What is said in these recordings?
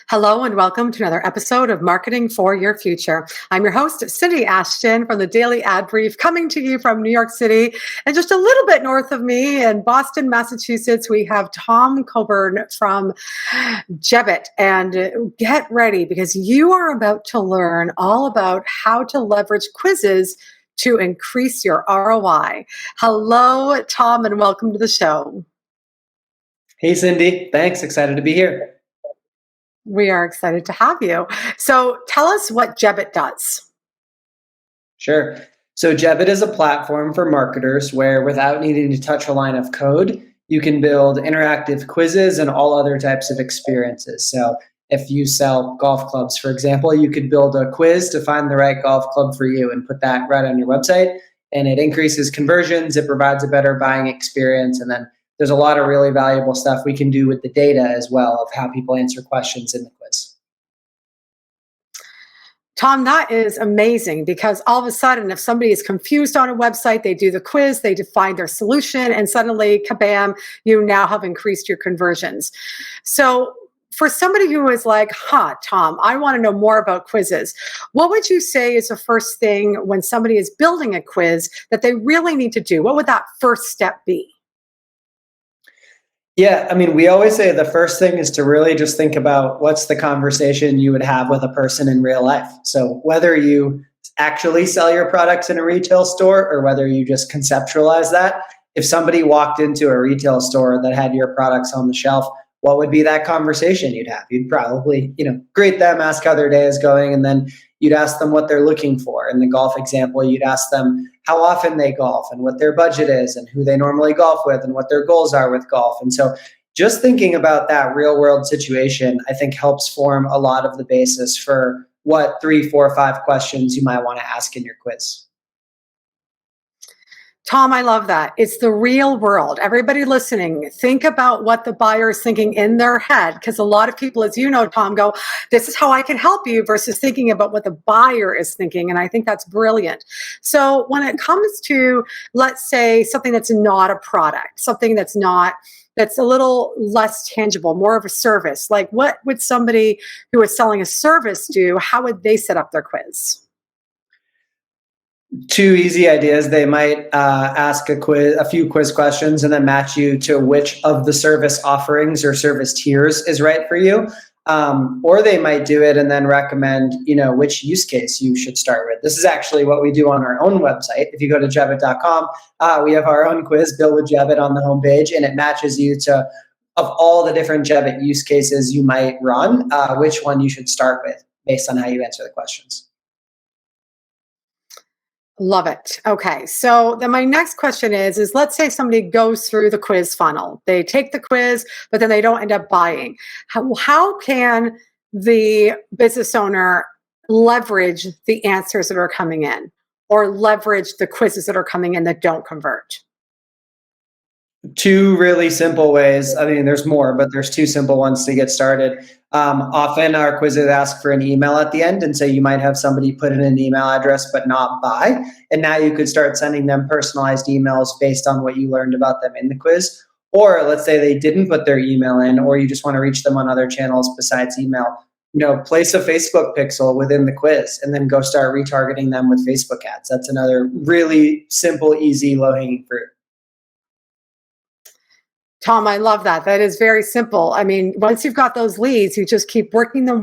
Hello and welcome to another episode of Marketing for Your Future. I'm your host, Cindy Ashton from the Daily Ad Brief, coming to you from New York City. And just a little bit north of me in Boston, Massachusetts, we have Tom Coburn from Jebbit. And get ready because you are about to learn all about how to leverage quizzes to increase your ROI. Hello, Tom, and welcome to the show. Hey, Cindy. Thanks. Excited to be here. We are excited to have you. So tell us what Jebbit does. Sure. So Jebbit is a platform for marketers where without needing to touch a line of code, you can build interactive quizzes and all other types of experiences. So if you sell golf clubs, for example, you could build a quiz to find the right golf club for you and put that right on your website. And it increases conversions. It provides a better buying experience. And then there's a lot of really valuable stuff we can do with the data as well of how people answer questions in the quiz. Tom, that is amazing because all of a sudden, if somebody is confused on a website, they do the quiz, they define their solution, and suddenly, kabam, you now have increased your conversions. So for somebody who is like, Tom, I want to know more about quizzes, what would you say is the first thing when somebody is building a quiz that they really need to do? What would that first step be? Yeah, I mean, we always say the first thing is to really just think about what's the conversation you would have with a person in real life. So whether you actually sell your products in a retail store or whether you just conceptualize that, if somebody walked into a retail store that had your products on the shelf, what would be that conversation you'd have? You'd probably, greet them, ask how their day is going, and then you'd ask them what they're looking for. In the golf example, you'd ask them how often they golf and what their budget is and who they normally golf with and what their goals are with golf. And so just thinking about that real world situation, I think helps form a lot of the basis for what 3, 4, 5 questions you might want to ask in your quiz. Tom, I love that. It's the real world. Everybody listening, think about what the buyer is thinking in their head, because a lot of people, as you know, Tom, go, this is how I can help you versus thinking about what the buyer is thinking. And I think that's brilliant. So when it comes to, let's say, something that's not a product, something that's a little less tangible, more of a service, like what would somebody who is selling a service do? How would they set up their quiz? 2 easy ideas. They might ask a few quiz questions and then match you to which of the service offerings or service tiers is right for you. Or they might do it and then recommend, which use case you should start with. This is actually what we do on our own website. If you go to jebbit.com, we have our own quiz, Build with Jebbit, on the homepage, and it matches you to, of all the different Jebbit use cases you might run, which one you should start with based on how you answer the questions. Love it. Okay. So then my next question is let's say somebody goes through the quiz funnel. They take the quiz, but then they don't end up buying. How can the business owner leverage the answers that are coming in or leverage the quizzes that are coming in that don't convert? 2 really simple ways. I mean, there's more, but there's 2 simple ones to get started. Often our quizzes ask for an email at the end. And so you might have somebody put in an email address, but not buy. And now you could start sending them personalized emails based on what you learned about them in the quiz. Or let's say they didn't put their email in, or you just want to reach them on other channels besides email. Place a Facebook pixel within the quiz and then go start retargeting them with Facebook ads. That's another really simple, easy, low-hanging fruit. Tom, I love that. That is very simple. I mean, once you've got those leads, you just keep working them,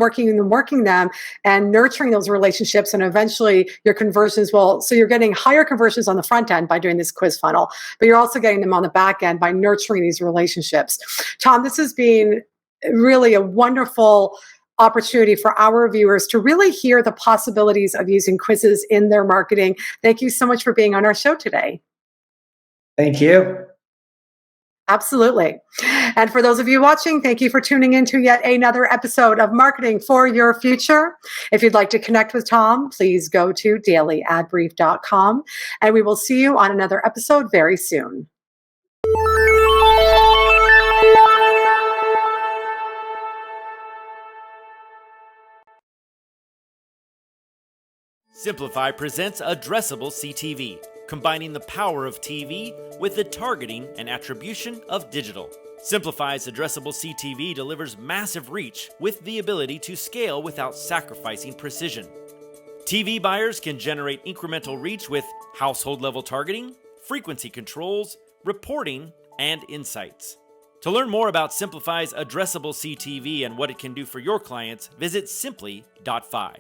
and nurturing those relationships. And eventually your conversions will, so you're getting higher conversions on the front end by doing this quiz funnel, but you're also getting them on the back end by nurturing these relationships. Tom, this has been really a wonderful opportunity for our viewers to really hear the possibilities of using quizzes in their marketing. Thank you so much for being on our show today. Thank you. Absolutely. And for those of you watching, thank you for tuning in to yet another episode of Marketing for Your Future. If you'd like to connect with Tom, please go to dailyadbrief.com, and we will see you on another episode very soon. Simplify presents Addressable CTV, combining the power of TV with the targeting and attribution of digital. Simplify's addressable CTV delivers massive reach with the ability to scale without sacrificing precision. TV buyers can generate incremental reach with household-level targeting, frequency controls, reporting, and insights. To learn more about Simplify's addressable CTV and what it can do for your clients, visit simply.fi.